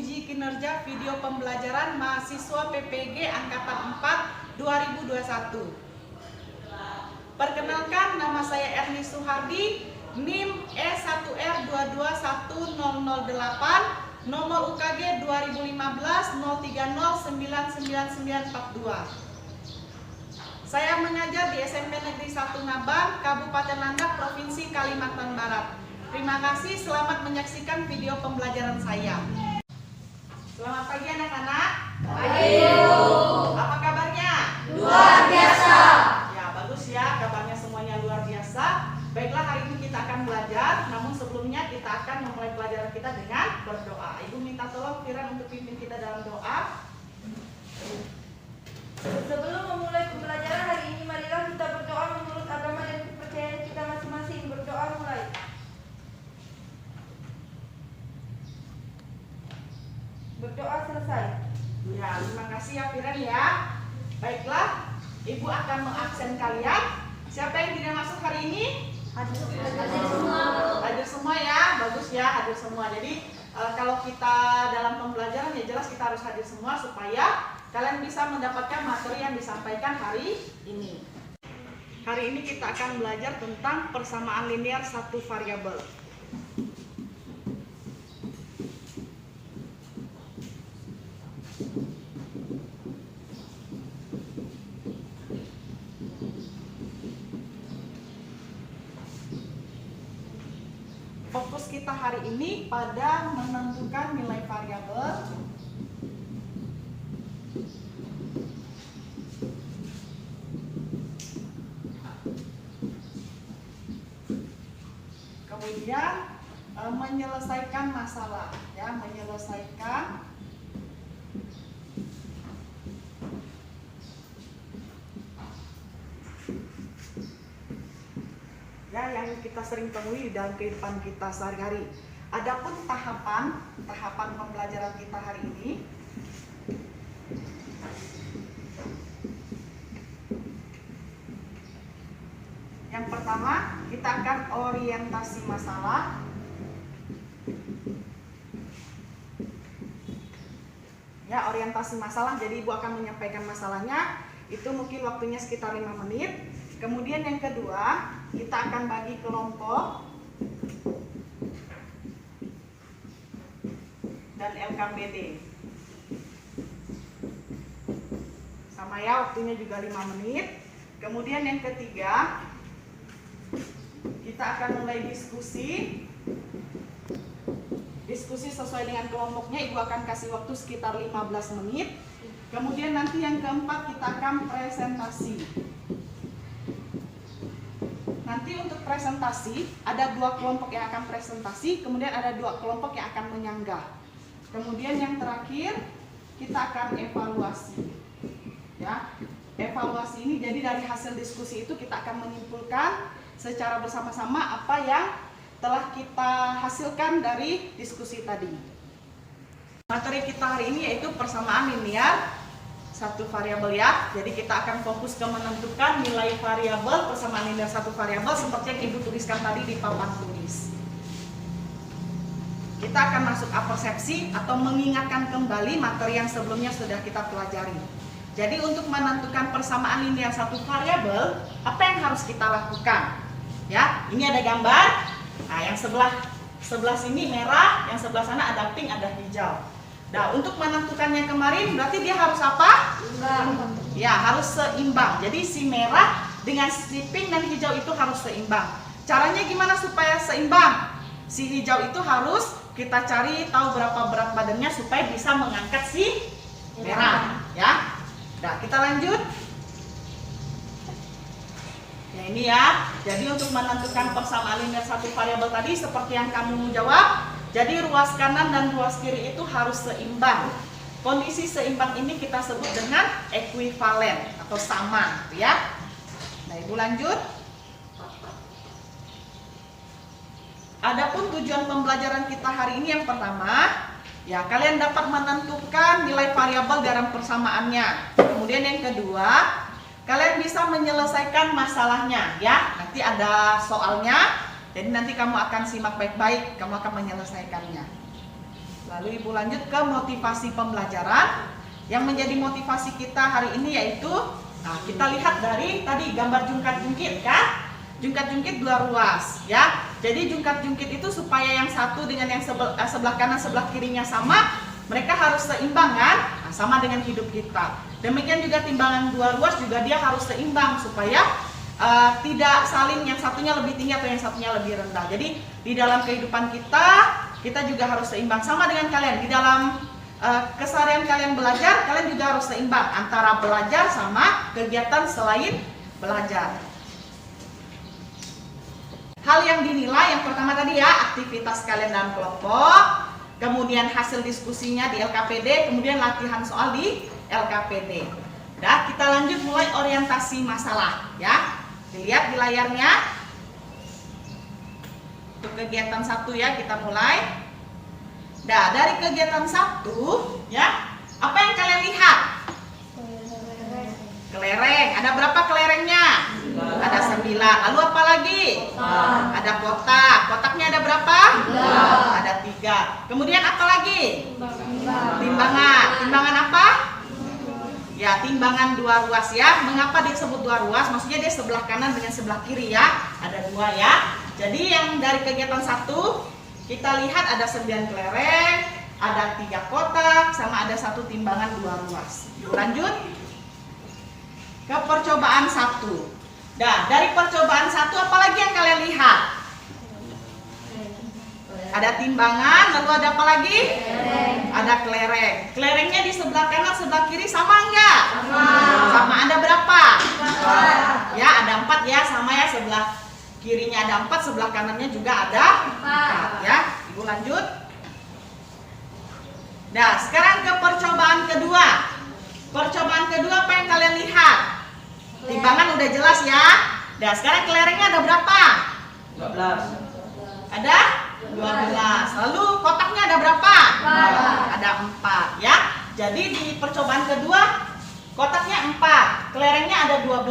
uji kinerja video pembelajaran mahasiswa PPG Angkatan 4 2021. Perkenalkan, nama saya Erni Suhardi, NIM E1R2210008, nomor UKG 2015-030-99942. Saya mengajar di SMP Negeri 1 Ngabar, Kabupaten Landak, Provinsi Kalimantan Barat. Terima kasih, selamat menyaksikan video pembelajaran saya. Selamat pagi anak-anak. Pagi. Apa kabarnya? Luar biasa. Ya, bagus ya, kabarnya semuanya luar biasa. Baiklah, hari ini kita akan belajar, namun sebelumnya kita akan memulai pelajaran kita dengan berdoa. Ibu minta tolong Firan untuk pimpin kita dalam doa. Sebelum memulai pembelajaran hari ini, marilah kita berdoa menurut agama dan kepercayaan kita masing-masing. Berdoa mulai. Berdoa selesai. Ya, terima kasih ya Firan ya. Baiklah, Ibu akan mengabsen kalian. Siapa yang tidak masuk hari ini? Hadir semua. Hadir semua ya, bagus ya, hadir semua. Jadi kalau kita dalam pembelajaran ya jelas kita harus hadir semua supaya kalian bisa mendapatkan materi yang disampaikan hari ini. Hari ini kita akan belajar tentang persamaan linear satu variabel. Fokus kita hari ini pada menentukan nilai variabel kemudian menyelesaikan masalah ya, menyelesaikan ya yang kita sering temui di dalam kehidupan kita sehari-hari. Adapun tahapan pembelajaran kita hari ini, yang pertama kita akan orientasi masalah. Ya, orientasi masalah. Jadi Ibu akan menyampaikan masalahnya. Itu mungkin waktunya sekitar 5 menit. Kemudian yang kedua, kita akan bagi kelompok dan LKPD. Sama ya, waktunya juga 5 menit. Kemudian yang ketiga, kita akan mulai diskusi. Diskusi sesuai dengan kelompoknya, Ibu akan kasih waktu sekitar 15 menit. Kemudian nanti yang keempat, kita akan presentasi. Nanti untuk presentasi, ada 2 kelompok yang akan presentasi, kemudian ada 2 kelompok yang akan menyanggah. Kemudian yang terakhir, kita akan evaluasi. Ya, evaluasi ini jadi dari hasil diskusi itu kita akan menyimpulkan secara bersama-sama apa yang telah kita hasilkan dari diskusi tadi. Materi kita hari ini yaitu persamaan linear satu variabel ya. Jadi kita akan fokus ke menentukan nilai variabel persamaan linear satu variabel seperti yang Ibu tuliskan tadi di papan tulis. Kita akan masuk apersepsi atau mengingatkan kembali materi yang sebelumnya sudah kita pelajari. Jadi untuk menentukan persamaan linear satu variabel, apa yang harus kita lakukan? Ya, ini ada gambar. Nah, yang sebelah sini merah, yang sebelah sana ada pink, ada hijau. Nah, untuk menentukannya kemarin berarti dia harus apa? Seimbang. Ya, harus seimbang. Jadi si merah dengan si pink dan hijau itu harus seimbang. Caranya gimana supaya seimbang? Si hijau itu harus kita cari tahu berapa berat badannya supaya bisa mengangkat si merah. Ya. Nah, kita lanjut. Ya, ini ya. Jadi untuk menentukan persamaan linear satu variabel tadi seperti yang kamu jawab. Jadi ruas kanan dan ruas kiri itu harus seimbang. Kondisi seimbang ini kita sebut dengan ekuivalen atau sama, ya. Nah, Ibu lanjut. Adapun tujuan pembelajaran kita hari ini yang pertama, ya kalian dapat menentukan nilai variabel dalam persamaannya. Kemudian yang kedua, kalian bisa menyelesaikan masalahnya, ya. Nanti ada soalnya. Jadi nanti kamu akan simak baik-baik, kamu akan menyelesaikannya. Lalu Ibu lanjut ke motivasi pembelajaran. Yang menjadi motivasi kita hari ini yaitu, nah, kita lihat dari tadi gambar jungkat-jungkit kan? Jungkat-jungkit dua ruas ya. Jadi jungkat-jungkit itu supaya yang satu dengan yang sebelah kanan sebelah kirinya sama, mereka harus seimbang kan? Nah, sama dengan hidup kita. Demikian juga timbangan dua ruas juga dia harus seimbang supaya tidak saling yang satunya lebih tinggi atau yang satunya lebih rendah. Jadi di dalam kehidupan kita juga harus seimbang. Sama dengan kalian di dalam keseharian kalian belajar, kalian juga harus seimbang antara belajar sama kegiatan selain belajar. Hal yang dinilai yang pertama tadi ya, aktivitas kalian dalam kelompok, kemudian hasil diskusinya di LKPD, kemudian latihan soal di LKPD. Nah, kita lanjut mulai orientasi masalah ya. Dilihat di layarnya. Untuk kegiatan 1 ya, kita mulai. Nah, dari kegiatan 1 ya, apa yang kalian lihat? Kelereng. Ada berapa kelerengnya? Ada 9. Lalu apa lagi? Ada kotak. Kotaknya ada berapa? Ada 3. Kemudian apa lagi? Timbangan. Timbangan apa? Ya, timbangan dua ruas ya. Mengapa disebut dua ruas? Maksudnya dia sebelah kanan dengan sebelah kiri ya. Ada 2 ya. Jadi yang dari kegiatan 1 kita lihat ada 9 kelereng, ada 3 kotak, sama ada 1 timbangan 2 ruas. Lanjut ke percobaan 1. Nah, dari percobaan 1 apalagi yang kalian lihat? Ada timbangan, lalu ada apa lagi? Ada kelereng. Kelerengnya di sebelah kanan, sebelah kiri sama enggak? Sama. Ada berapa? Ya, ada 4 ya, sama ya, sebelah kirinya ada 4, sebelah kanannya juga ada 4 ya. Ibu lanjut. Nah, sekarang ke percobaan kedua. Percobaan kedua apa yang kalian lihat? Timbangan udah jelas ya. Nah, sekarang kelerengnya ada berapa? 12. Ada 12. Lalu kotaknya ada berapa? Ada 4 ya. Jadi di percobaan kedua kotaknya 4, kelerengnya ada 12.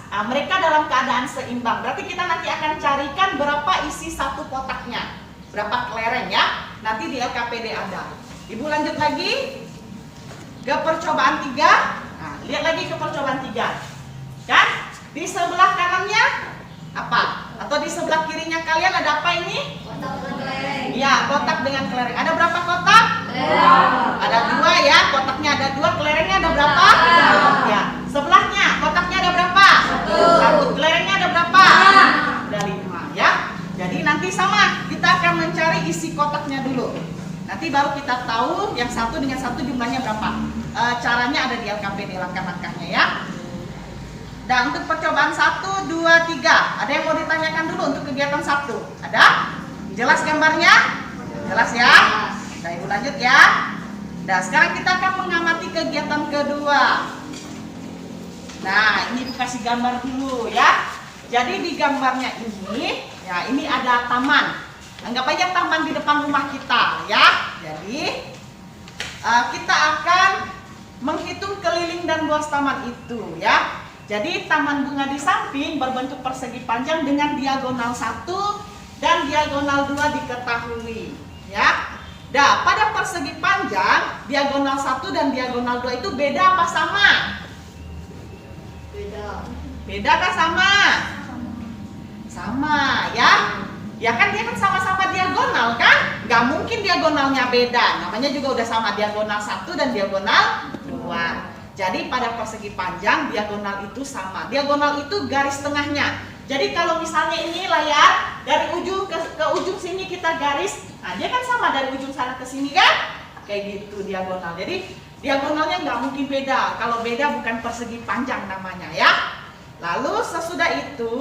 Nah, mereka dalam keadaan seimbang. Berarti kita nanti akan carikan berapa isi satu kotaknya, berapa kelereng ya. Nanti di LKPD ada. Ibu lanjut lagi ke percobaan 3. Nah, lihat lagi ke percobaan 3. Kan? Di sebelah kanannya apa? Atau di sebelah kirinya kalian ada apa ini? Kotak dengan kelereng. Ya, kotak dengan kelereng. Ada berapa kotak? Ada 2 ya. Kotaknya ada 2, kelerengnya ada berapa? Ya. Sebelahnya kotaknya ada berapa? 1. Kelerengnya ada berapa? Ada 5 ya. Jadi nanti sama, kita akan mencari isi kotaknya dulu. Nanti baru kita tahu yang 1 dengan 1 jumlahnya berapa. Caranya ada di LKPD, langkah-langkahnya ya. Dan untuk percobaan 1, 2, 3, ada yang mau ditanyakan dulu untuk kegiatan 1? Ada? Jelas gambarnya? Jelas ya? Nah, Ibu lanjut ya. Nah, sekarang kita akan mengamati kegiatan kedua. Nah, ini dikasih gambar dulu ya. Jadi di gambarnya ini, ya ini ada taman. Anggap aja taman di depan rumah kita ya. Jadi kita akan menghitung keliling dan luas taman itu ya. Jadi taman bunga di samping berbentuk persegi panjang dengan diagonal 1 dan diagonal 2 diketahui ya. Nah, pada persegi panjang diagonal 1 dan diagonal 2 itu beda apa sama? Beda kah sama? Sama ya. Ya kan dia kan sama-sama diagonal kan? Gak mungkin diagonalnya beda. Namanya juga udah sama, diagonal 1 dan diagonal 2. Jadi pada persegi panjang diagonal itu sama. Diagonal itu garis tengahnya. Jadi kalau misalnya ini layar dari ujung ke ujung sini kita garis, nah dia kan sama dari ujung sana ke sini kan? Kayak gitu diagonal. Jadi diagonalnya nggak mungkin beda. Kalau beda bukan persegi panjang namanya ya. Lalu sesudah itu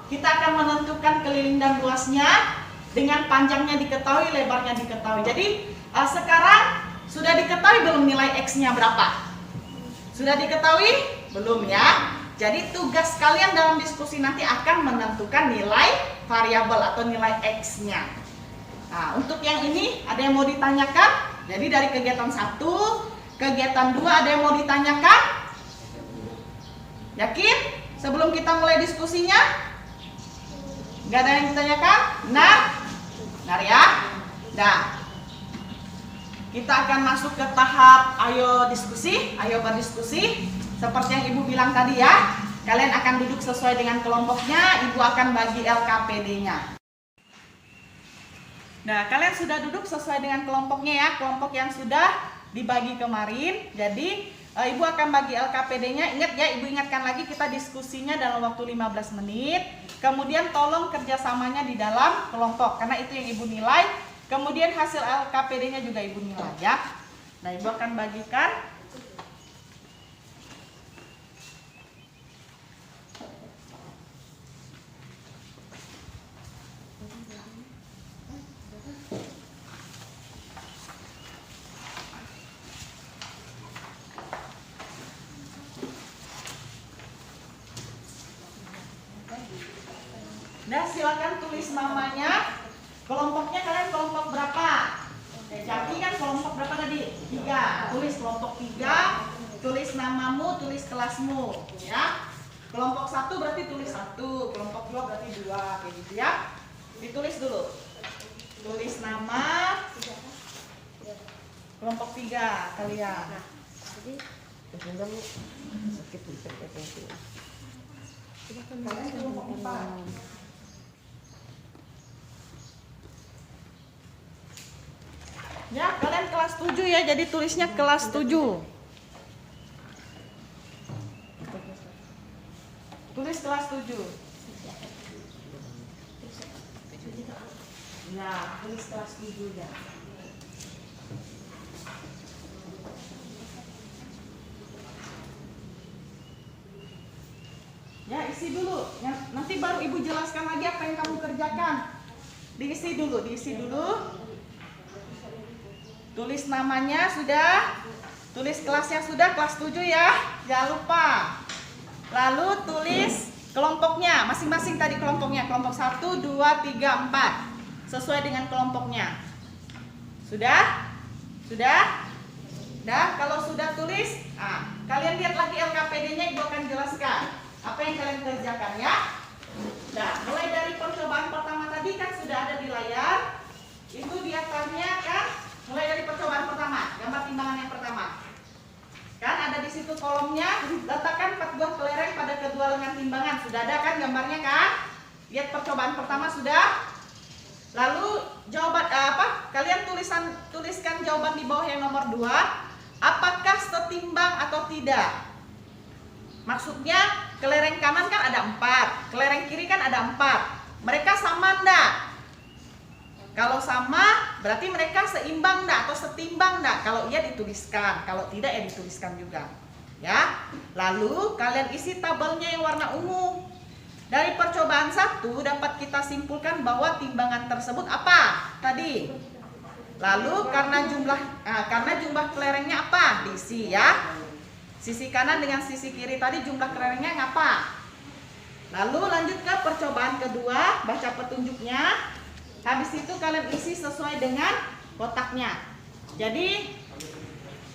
kita akan menentukan keliling dan luasnya dengan panjangnya diketahui, lebarnya diketahui. Jadi sekarang sudah diketahui belum nilai X-nya berapa? Sudah diketahui? Belum ya. Jadi tugas kalian dalam diskusi nanti akan menentukan nilai variabel atau nilai X-nya. Nah, untuk yang ini ada yang mau ditanyakan? Jadi dari kegiatan 1, kegiatan 2 ada yang mau ditanyakan? Yakin? Sebelum kita mulai diskusinya? Nggak ada yang ditanyakan? Benar? Benar ya? Nah, kita akan masuk ke tahap ayo diskusi, ayo berdiskusi. Seperti yang Ibu bilang tadi ya, kalian akan duduk sesuai dengan kelompoknya, Ibu akan bagi LKPD-nya. Nah, kalian sudah duduk sesuai dengan kelompoknya ya, kelompok yang sudah dibagi kemarin. Jadi, Ibu akan bagi LKPD-nya. Ingat ya, Ibu ingatkan lagi kita diskusinya dalam waktu 15 menit. Kemudian tolong kerjasamanya di dalam kelompok, karena itu yang Ibu nilai. Kemudian hasil LKPD-nya juga Ibu nilai ya. Nah, Ibu akan bagikan. Nah, silakan tulis namanya. Kelompoknya kalian kelompok berapa? Jadi kan kelompok berapa tadi? 3. Tulis kelompok 3, tulis namamu, tulis kelasmu, ya. Kelompok 1 berarti tulis 1, kelompok 2 berarti 2, kayak gitu ya. Ditulis dulu. Tulis nama. Kelompok 3 kalian. Kalian kelompok 4. Ya, kalian kelas 7 ya, jadi tulisnya kelas 7. Tulis kelas 7. Nah, tulis kelas 7 ya. Ya, isi dulu. Ya, nanti baru Ibu jelaskan lagi apa yang kamu kerjakan. Diisi dulu, diisi dulu. Tulis namanya sudah, tulis kelasnya sudah, kelas 7 ya, jangan lupa. Lalu tulis kelompoknya, masing-masing tadi kelompoknya, kelompok 1, 2, 3, 4, sesuai dengan kelompoknya. Sudah? Sudah? Nah, kalau sudah tulis, kalian lihat lagi LKPD-nya, Ibu akan jelaskan apa yang kalian kerjakan ya. Nah, mulai dari percobaan pertama tadi kan sudah ada di layar, itu dia tanya kan. Mulai dari percobaan pertama, gambar timbangan yang pertama. Kan ada di situ kolomnya, letakkan 4 buah kelereng pada kedua lengan timbangan. Sudah ada kan gambarnya kan? Lihat percobaan pertama sudah. Lalu jawaban Kalian tuliskan jawaban di bawah yang nomor 2. Apakah setimbang atau tidak? Maksudnya kelereng kanan kan ada 4, kelereng kiri kan ada 4. Mereka sama enggak? Kalau sama, berarti mereka seimbang enggak atau setimbang enggak? Kalau iya dituliskan, kalau tidak ya dituliskan juga. Ya. Lalu kalian isi tabelnya yang warna ungu. Dari percobaan 1 dapat kita simpulkan bahwa timbangan tersebut apa? Tadi. Lalu karena jumlah kelerengnya apa? Diisi ya. Sisi kanan dengan sisi kiri tadi jumlah kelerengnya ngapa? Lalu lanjut ke percobaan kedua, baca petunjuknya. Habis itu kalian isi sesuai dengan kotaknya. Jadi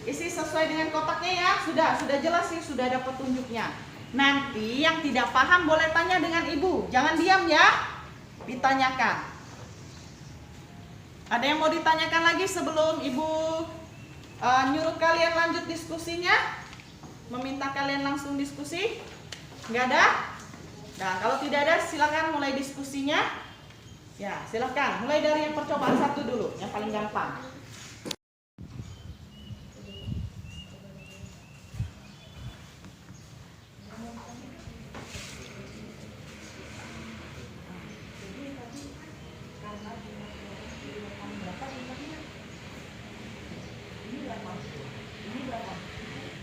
isi sesuai dengan kotaknya ya. Sudah jelas sih, sudah ada petunjuknya. Nanti yang tidak paham boleh tanya dengan Ibu. Jangan diam ya. Ditanyakan. Ada yang mau ditanyakan lagi sebelum Ibu nyuruh kalian lanjut diskusinya? Meminta kalian langsung diskusi? Nggak ada? Nah, kalau tidak ada silakan mulai diskusinya. Ya, silakan. Mulai dari yang percobaan 1 dulu, yang paling gampang.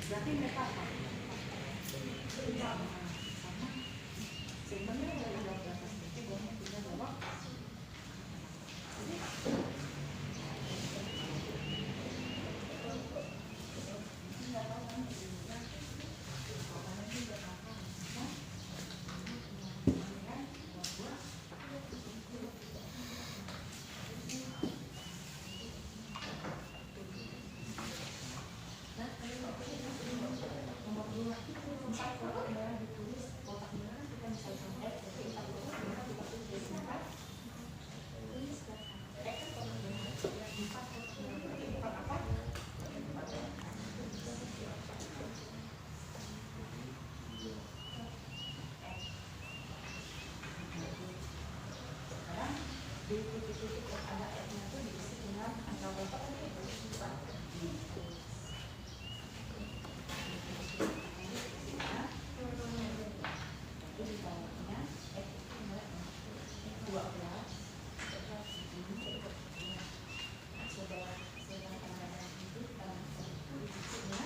Berarti mereka apa? titik yang ada F-nya itu diisi dengan angka berapa tadi? 4. Di bawahnya F itu 12. Sedangkan ada itu diisi dengan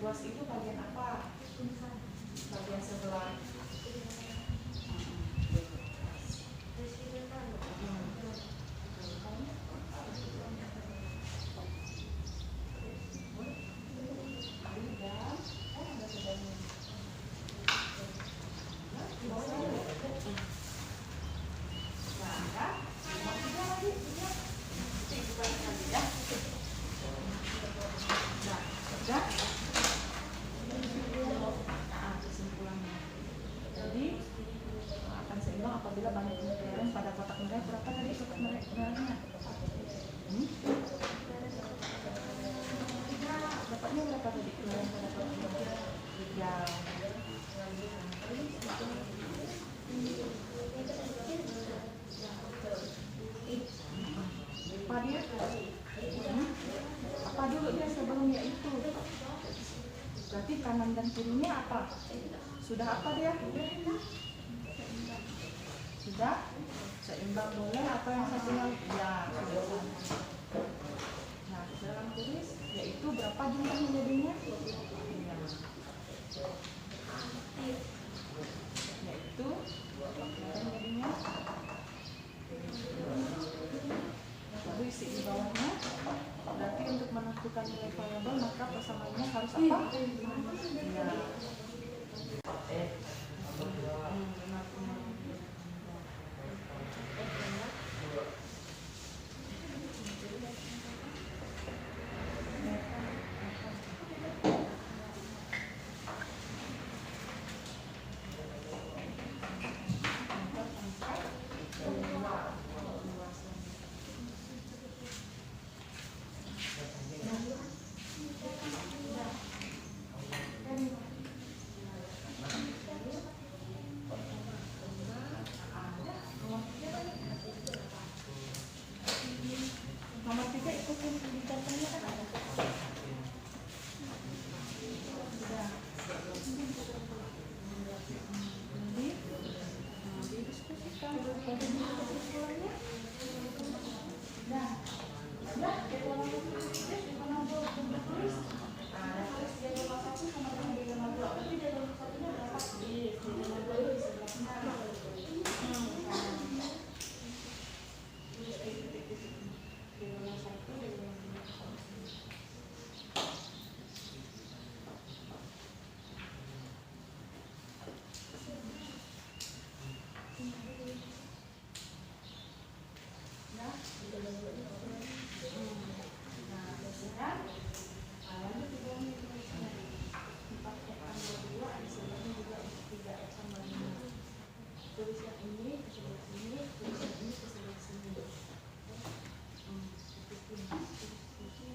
luas itu bagian apa? Bagian sebelah. Apabila banyak pengeluaran pada kotak merah, berapa tadi kotak merahnya? Dapatnya berapa tadi pengeluaran pada kotak merah? 3. Apa dia? Apa dulu dia sebelumnya itu? Berarti kanan dan kirinya apa? Sudah apa dia? Sudah? Seimbang boleh apa yang satunya? Ya, sudah. Nah, dalam tulis yaitu berapa jumlahnya jadinya? Ya. Yaitu jadinya. Lalu isi di bawahnya. Berarti untuk menentukan nilai variabel maka persamaannya harus apa? Ya. Nomor 3 itu pun dicatatnya kan ada. Sudah. Jadi didiskusikan bagaimana kesimpulannya. Nah, sudah kita langsung tulis. Ada tulis dia 21 sama dengan dia 52. Tapi dia 21-nya berapa? Di 52 di sebelah kanan. Nah, biasanya lanjut di bawah ini tulisannya 4x tambah 2 disebutnya juga 3x tambah 5. Tulis yang ini ke sebelah sini, tulis yang ini ke sebelah sini.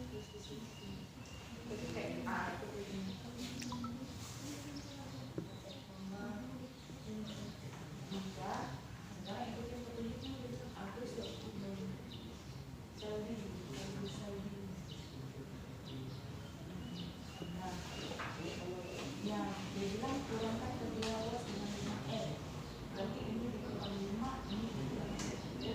Terus di sini. Jadi kayak A itu ini. Ya, dia bilang kurangkan kedua ruas dengan 5L. Berarti ini dikurangi 5, ini dikurangi 1.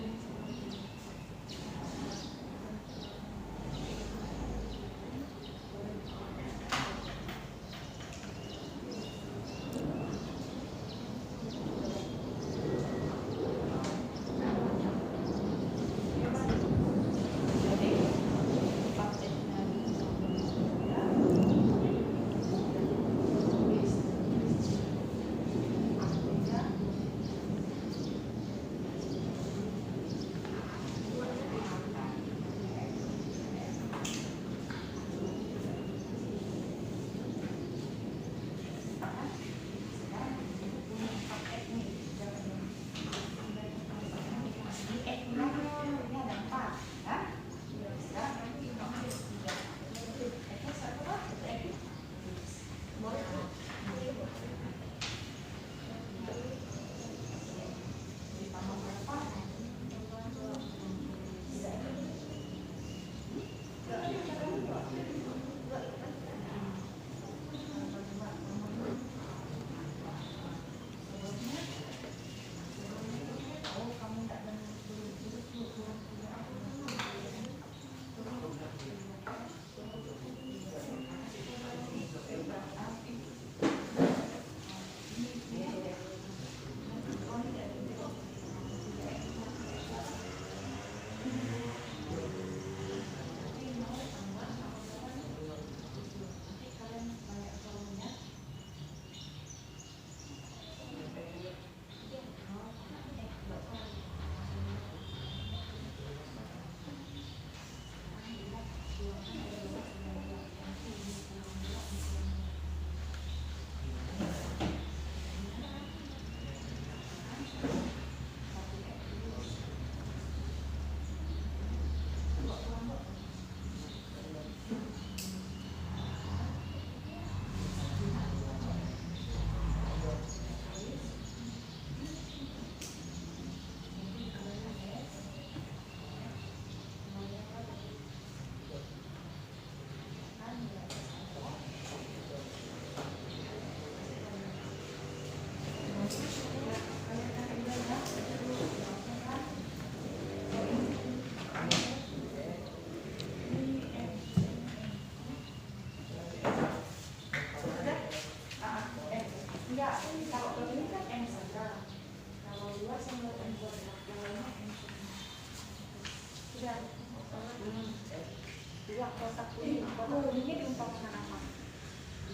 Dua kotak kuning, kotak kuningnya diumpamakan apa?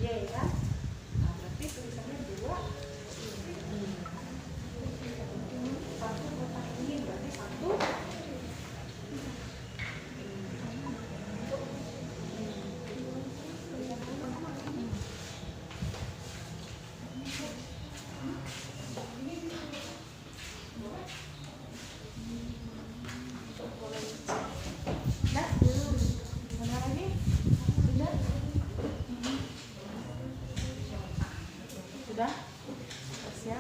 Y kan? Nah, berarti tulisannya 2. Satu kotak kuning berarti 1. Sudah? Terus ya.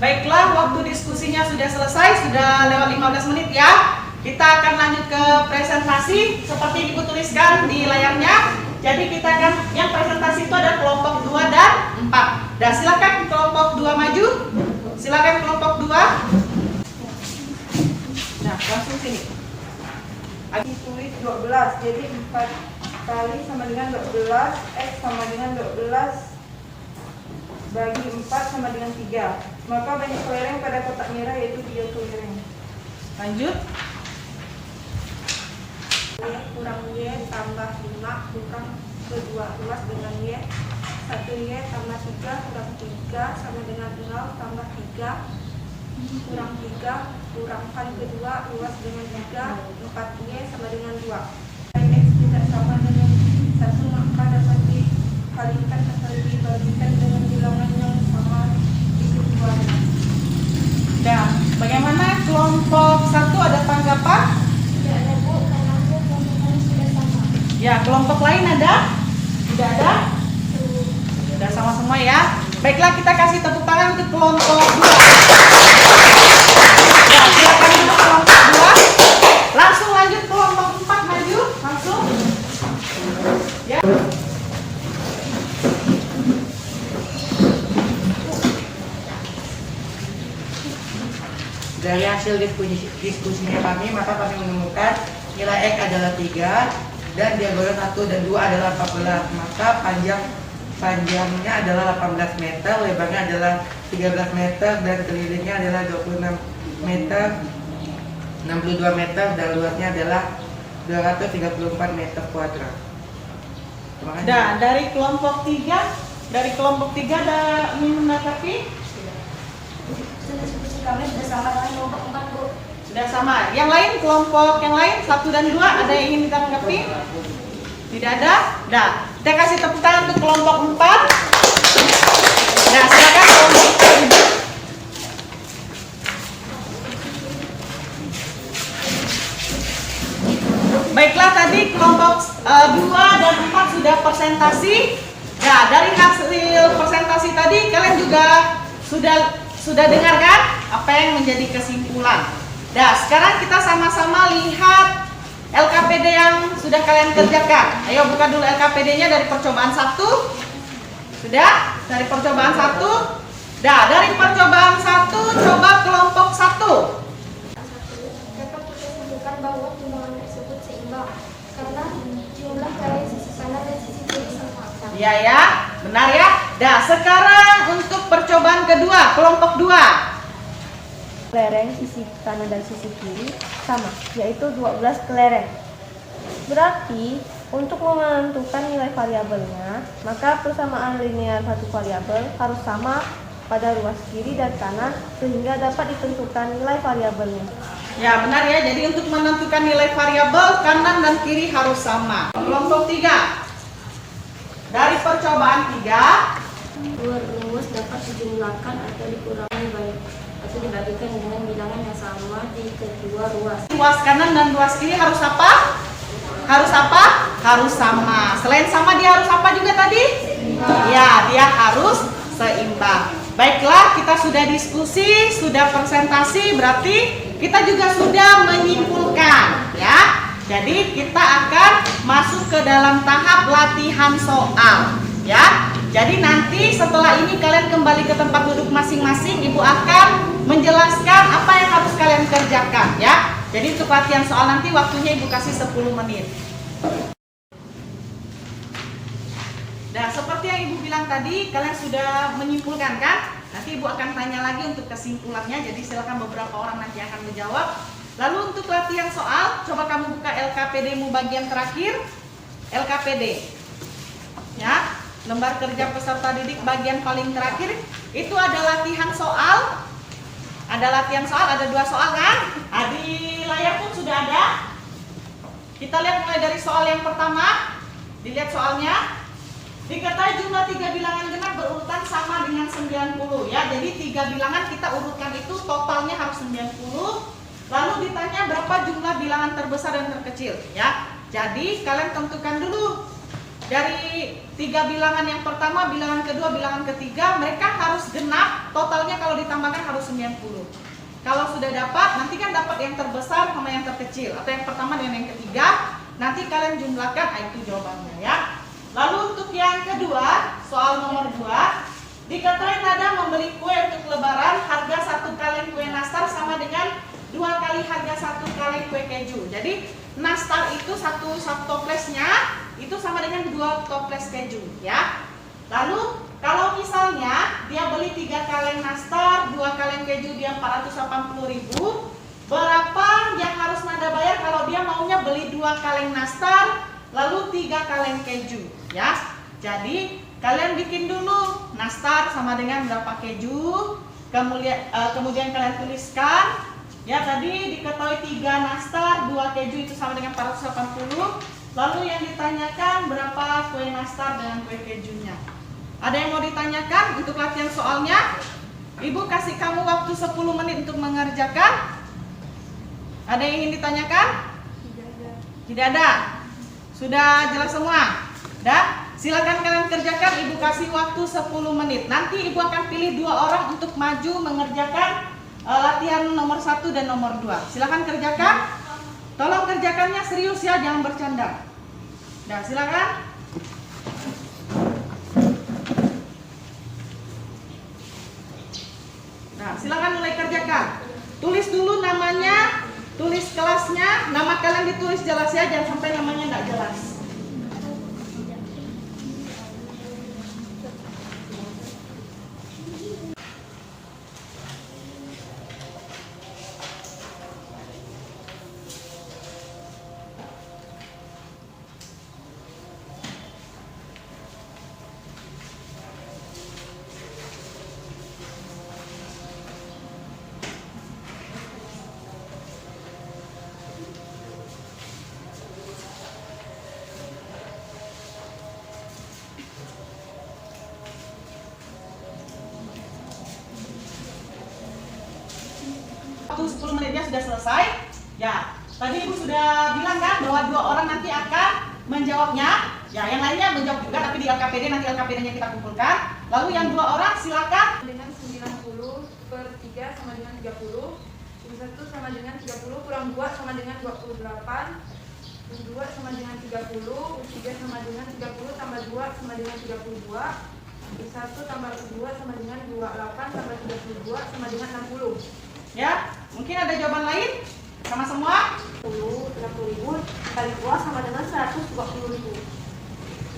Baiklah, waktu diskusinya sudah selesai, sudah lewat 15 menit ya. Kita akan lanjut ke presentasi seperti Ibu tuliskan di layarnya. Jadi kita akan, yang presentasi itu ada kelompok 2 dan 4. Dan silakan kelompok 2 maju. Silakan kelompok 2. Nah, langsung sini. Ditulis 12, jadi 4 kali sama dengan 12, X sama dengan 12 bagi 4 sama dengan 3. Maka banyak kelereng pada kotak merah, yaitu 3 kelereng. Lanjut. Y kurang Y tambah 5 kurang ke 12 dengan Y 1Y tambah 3 kurang 3 sama dengan 0 tambah 3 kurang 3 kurang pan kedua luas dengan 3 4Y sama dengan 2. X tidak sama dengan 1 maka dapat dikalikan atau dibagikan dengan bilangan yang sama di keduanya. Dan bagaimana kelompok 1 ada tanggapan? Tidak ada Bu, karena Bu kelompoknya sudah sama. Ya, kelompok lain ada? Tidak ada? Sudah sama semua ya. Baiklah, kita kasih tepuk tangan untuk kelompok 2. Ya, silakan dulu kelompok 2. Langsung lanjut kelompok 4, maju langsung. Ya. Dari hasil diskusinya kami, maka kami menemukan nilai X adalah 3 dan diagonal 1 dan 2 adalah 14. Maka panjangnya adalah 18 meter, lebarnya adalah 13 meter dan kelilingnya adalah 26 meter, 62 meter dan luasnya adalah 234 meter kuadrat. Terima kasih. Dan dari kelompok 3 ada ingin menanggapi? Sudah diskusi kami sudah sama dengan kelompok 4 Bu. Sudah sama. Yang lain, kelompok yang lain 1 dan 2 ada yang ingin ditanggapi? Tidak ada? Nah, kita kasih tepuk tangan untuk kelompok 4. Nah, silakan kelompok 4. Baiklah, tadi kelompok 2 dan 4 sudah presentasi. Nah, dari hasil presentasi tadi kalian juga sudah dengarkan apa yang menjadi kesimpulan. Nah, sekarang kita sama-sama lihat LKPD yang sudah kalian kerjakan. Ayo buka dulu LKPD-nya dari percobaan 1. Sudah? Dari percobaan 1. Nah, dari percobaan 1 coba kelompok 1. Dapat kita simpulkan bahwa timbangan tersebut seimbang karena jumlah kali sisi kanan dan sisi kiri sama. Iya ya, benar ya. Nah, sekarang untuk percobaan kedua, kelompok 2. Kelereng sisi kanan dan sisi kiri sama, yaitu 12 kelereng. Berarti untuk menentukan nilai variabelnya, maka persamaan linear satu variabel harus sama pada ruas kiri dan kanan sehingga dapat ditentukan nilai variabelnya. Ya, benar ya. Jadi untuk menentukan nilai variabel kanan dan kiri harus sama. Kelompok 3. Dari percobaan 3, Dua rumus dapat dijumlahkan atau dikurangi baik atau dibagikan dengan bilangan yang sama di kedua ruas. ruas kanan dan ruas kiri harus apa? Harus apa? Harus sama. Selain sama dia harus apa juga tadi? Ya, dia harus seimbang. Baiklah, kita sudah diskusi, sudah presentasi, berarti kita juga sudah menyimpulkan ya. Jadi kita akan masuk ke dalam tahap latihan soal ya. Jadi nanti setelah ini kalian kembali ke tempat duduk masing-masing, Ibu akan menjelaskan apa yang harus kalian kerjakan ya. Jadi untuk latihan soal nanti waktunya Ibu kasih 10 menit. Nah, seperti yang Ibu bilang tadi, kalian sudah menyimpulkan kan? Nanti Ibu akan tanya lagi untuk kesimpulannya, jadi silakan beberapa orang nanti akan menjawab. Lalu untuk latihan soal, coba kamu buka LKPD-mu bagian terakhir. LKPD ya, lembar kerja peserta didik bagian paling terakhir. Itu ada latihan soal. Ada latihan soal, ada 2 soal kan? Di layar pun sudah ada. Kita lihat mulai dari soal yang pertama. Dilihat soalnya. Diketahui jumlah 3 bilangan genap berurutan sama dengan 90 ya. Jadi 3 bilangan kita urutkan itu totalnya harus 90. Lalu ditanya berapa jumlah bilangan terbesar dan terkecil ya. Jadi kalian tentukan dulu dari 3 bilangan yang pertama, bilangan kedua, bilangan ketiga, mereka harus genap. Totalnya kalau ditambahkan harus 90. Kalau sudah dapat, nanti kan dapat yang terbesar sama yang terkecil, atau yang pertama dengan yang ketiga. Nanti kalian jumlahkan, itu jawabannya ya. Lalu untuk yang kedua, soal nomor 2, diketahui Nada membeli kue untuk lebaran, harga 1 kaleng kue nastar sama dengan 2 kali harga 1 kaleng kue keju. Jadi nastar itu satu toplesnya itu sama dengan 2 toples keju ya. Lalu kalau misalnya dia beli 3 kaleng nastar, 2 kaleng keju dia 480.000, berapa yang harus Nada bayar kalau dia maunya beli 2 kaleng nastar lalu 3 kaleng keju ya. Jadi kalian bikin dulu nastar sama dengan berapa keju, kemudian kalian tuliskan. Ya, tadi diketahui 3 nastar, 2 keju itu sama dengan 480. Lalu yang ditanyakan berapa kue nastar dengan kue kejunya. Ada yang mau ditanyakan untuk latihan soalnya? Ibu kasih kamu waktu 10 menit untuk mengerjakan. Ada yang ingin ditanyakan? Tidak ada. Sudah jelas semua? Dah? Silakan kalian kerjakan, Ibu kasih waktu 10 menit. Nanti Ibu akan pilih 2 orang untuk maju mengerjakan latihan nomor 1 dan nomor 2. Silakan kerjakan. Tolong kerjakannya serius ya, jangan bercanda. Nah, silakan. Nah, silakan mulai kerjakan. Tulis dulu namanya, tulis kelasnya, nama kalian ditulis jelas ya, jangan sampai namanya nggak jelas. Waktu 10 menitnya sudah selesai. Ya, tadi Ibu sudah bilang kan bahwa 2 orang nanti akan menjawabnya. Ya, yang lainnya menjawab juga tapi di LKPD nanti LKPD-nya kita kumpulkan. Lalu yang 2 orang silakan. Dengan 90/3 sama dengan 30. 1 sama dengan 30 kurang 2 sama dengan 28. 2 sama dengan 30. 3 sama dengan 30 tambah 2 sama dengan 32. 1 tambah 2 sama dengan 28 tambah 32 sama dengan 60. Ya, mungkin ada jawaban lain? Sama semua? 60.000 kali 2 sama dengan 120.000.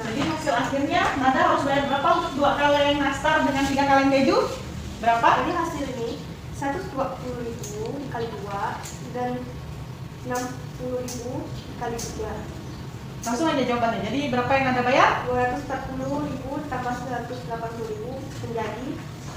Jadi hasil akhirnya Nada harus bayar berapa untuk 2 kaleng nastar dengan 3 kaleng keju? Berapa? Jadi hasil ini 120.000 dikali 2 dan 60.000 dikali 3. Langsung aja jawabannya. Jadi berapa yang Nada bayar? 240.000 tambah 180.000 menjadi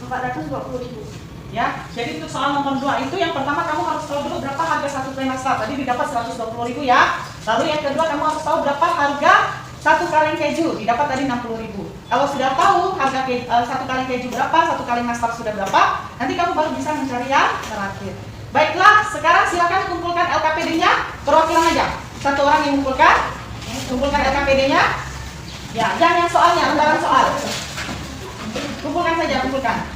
420.000. Ya, jadi untuk soal nomor 2 itu yang pertama kamu harus tahu dulu berapa harga 1 kue nastar. Tadi didapat 120.000 ya. Lalu yang kedua kamu harus tahu berapa harga 1 kaleng keju. Didapat tadi 60.000. Kalau sudah tahu harga 1 kaleng keju berapa, 1 kaleng nastar sudah berapa, nanti kamu baru bisa mencari yang terakhir. Baiklah, sekarang silakan kumpulkan LKPD-nya. Perwakilan aja. 1 orang yang kumpulkan. Kumpulkan LKPD-nya. Ya, jangan yang soalnya, lembaran soal. Kumpulkan saja, kumpulkan.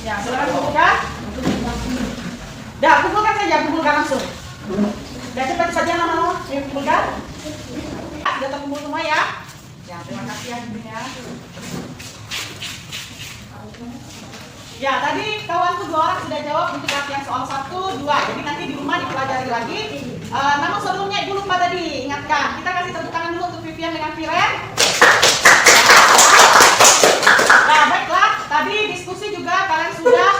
Ya, silakan kumpulkan. Dah, kumpulkan saja, kumpulkan langsung. Dah, cepat saja nama-nama yang kumpulkan. Sudah terkumpul semua ya. Ya, terima kasih ya ibunya. Ya, tadi kawanku 2 orang sudah jawab untuk latihan soal 1, 2. Jadi nanti di rumah dipelajari lagi. Namun sebelumnya Ibu lupa tadi ingatkan. Kita kasih tepuk tangan dulu untuk Vivian dengan Viren. Nah, baiklah. Tadi diskusi juga kalian sudah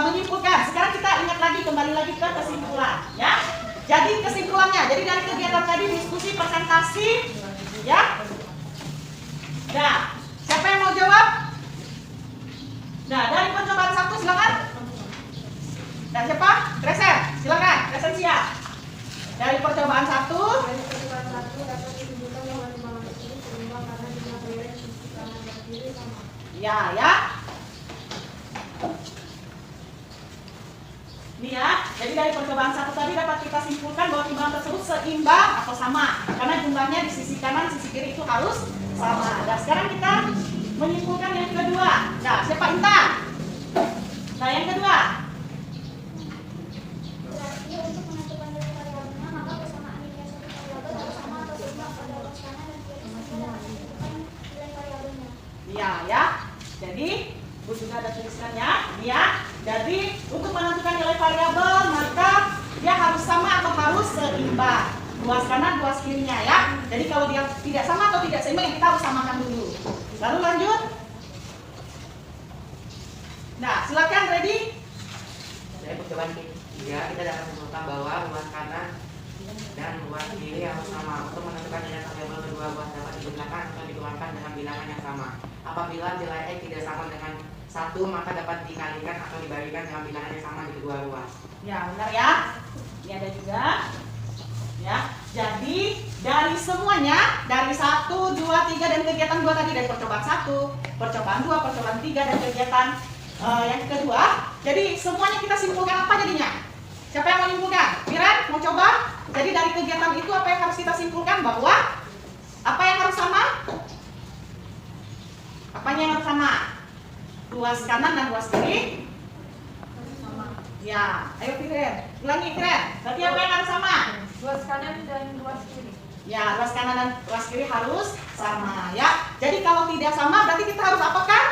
menyimpulkan. Sekarang kita ingat lagi, kembali lagi ke kesimpulan, ya. Jadi kesimpulannya, jadi dari kegiatan tadi diskusi presentasi, ya. Nah, siapa yang mau jawab? Nah, dari percobaan 1 silakan. Dan siapa? Kresen, silakan. Kresen siap. Dari percobaan 1. Dari percobaan 1 dapat ditunjukkan bahwa timbangan tersebut seimbang karena jumlah lereng sisi kanan dan kiri sama. Ya, ya. Ini ya, jadi dari percobaan 1 tadi dapat kita simpulkan bahwa timbangan tersebut seimbang atau sama. Karena jumlahnya di sisi kanan, sisi kiri itu harus sama. Nah, sekarang kita menyimpulkan yang kedua. Nah, siapa Intan? Nah, yang kedua. Berarti untuk menentukan nilai variabelnya maka persamaan nilai satu variabel harus sama atau seimbang pada ruas kanan dan kiri sehingga dapat menentukan nilai variabelnya. Iya, ya. Jadi, Bu juga ada tulisannya. Ini ya. Jadi, untuk menentukan nilai variabel maka dia harus sama atau harus seimbang. Ruas kanan, ruas kirinya ya. Jadi kalau dia tidak sama atau tidak seimbang, kita harus samakan dulu. Lalu lanjut. Nah, silakan ready. Dari percobaan 3 kita dapat menentukan bahwa ruas kanan dan ruas kiri harus sama. Untuk menentukan nilai variabel kedua ruas dapat diberikan digunakan atau dikeluarkan dengan bilangan yang sama. Apabila nilai X tidak sama dengan 1, maka dapat dikalikan atau dibalikan dengan bilangan yang sama di kedua ruas. Ya, benar ya. Ini ada juga. Ya, jadi dari semuanya, dari 1, 2, 3 dan kegiatan 2 tadi, dari percobaan 1, percobaan 2, percobaan 3 dan kegiatan yang kedua. Jadi semuanya kita simpulkan apa jadinya? Siapa yang mau simpulkan? Miran, mau coba? Jadi dari kegiatan itu apa yang harus kita simpulkan? Bahwa apa yang harus sama? Apanya yang harus sama? Ruas kanan dan ruas kiri? Ya, ayo Firen, ulangi Firen. Berarti apa yang harus sama? Ruas kanan dan ruas kiri. Ya, ruas kanan dan ruas kiri harus sama ya. Jadi kalau tidak sama berarti kita harus apakan?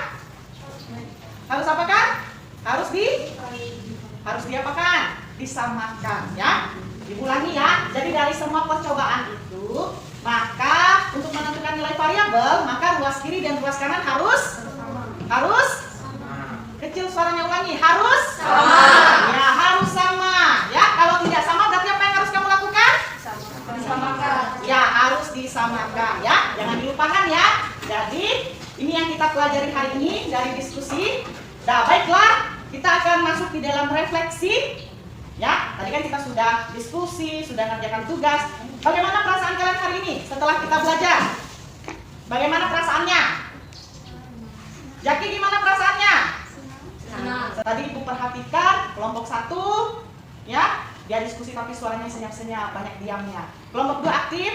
Harus apakan? Harus diapakan? Disamakan ya. Diulangi ya. Jadi dari semua percobaan itu, maka untuk menentukan nilai variabel, maka ruas kiri dan ruas kanan harus kecil suaranya, ulangi, harus sama. Ya, harus sama. Ya, kalau tidak sama berarti apa yang harus kamu lakukan? Disamakan. Ya, harus disamakan ya. Jangan dilupakan ya. Jadi, ini yang kita pelajari hari ini dari diskusi. Nah, baiklah, kita akan masuk di dalam refleksi. Ya, tadi kan kita sudah diskusi, sudah ngerjakan tugas. Bagaimana perasaan kalian hari ini setelah kita belajar? Bagaimana perasaannya? Jaki, gimana perasaannya? Tadi Ibu perhatikan kelompok 1 ya, dia diskusi tapi suaranya senyap-senyap, banyak diamnya. Kelompok 2 aktif,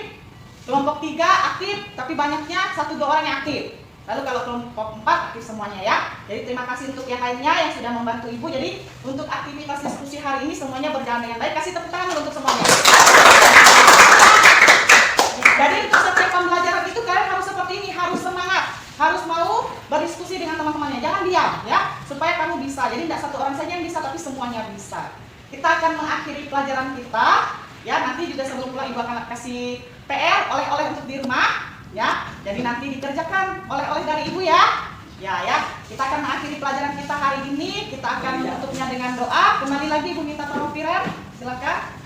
kelompok 3 aktif tapi banyaknya 1-2 orang yang aktif. Lalu kalau kelompok 4 aktif semuanya ya. Jadi terima kasih untuk yang lainnya yang sudah membantu Ibu. Jadi untuk aktivitas diskusi hari ini semuanya berjalan dengan baik. Kasih tepuk tangan dulu untuk semuanya. Jadi untuk setiap pembelajaran itu kalian harus seperti ini, harus semangat, harus mau berdiskusi dengan teman-temannya. Jangan diam ya, supaya kamu bisa. Jadi tidak satu orang saja yang bisa, tapi semuanya bisa. Kita akan mengakhiri pelajaran kita. Ya, nanti juga sebelum pulang Ibu akan kasih PR, oleh-oleh untuk di rumah. Ya, jadi nanti dikerjakan oleh-oleh dari Ibu ya. Ya, kita akan mengakhiri pelajaran kita hari ini. Kita akan menutupnya dengan doa. Kembali lagi Ibu minta tolong Firen, silakan.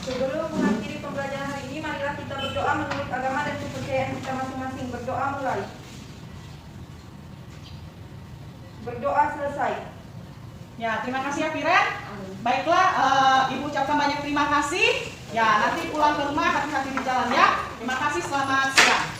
Sebelum mengakhiri pembelajaran hari ini, marilah kita berdoa menurut agama dan kepercayaan kita masing-masing. Berdoa mulai. Berdoa selesai. Ya, terima kasih ya Firen. Baiklah, Ibu ucapkan banyak terima kasih. Ya, nanti pulang ke rumah hati-hati di jalan ya. Terima kasih, selamat siang.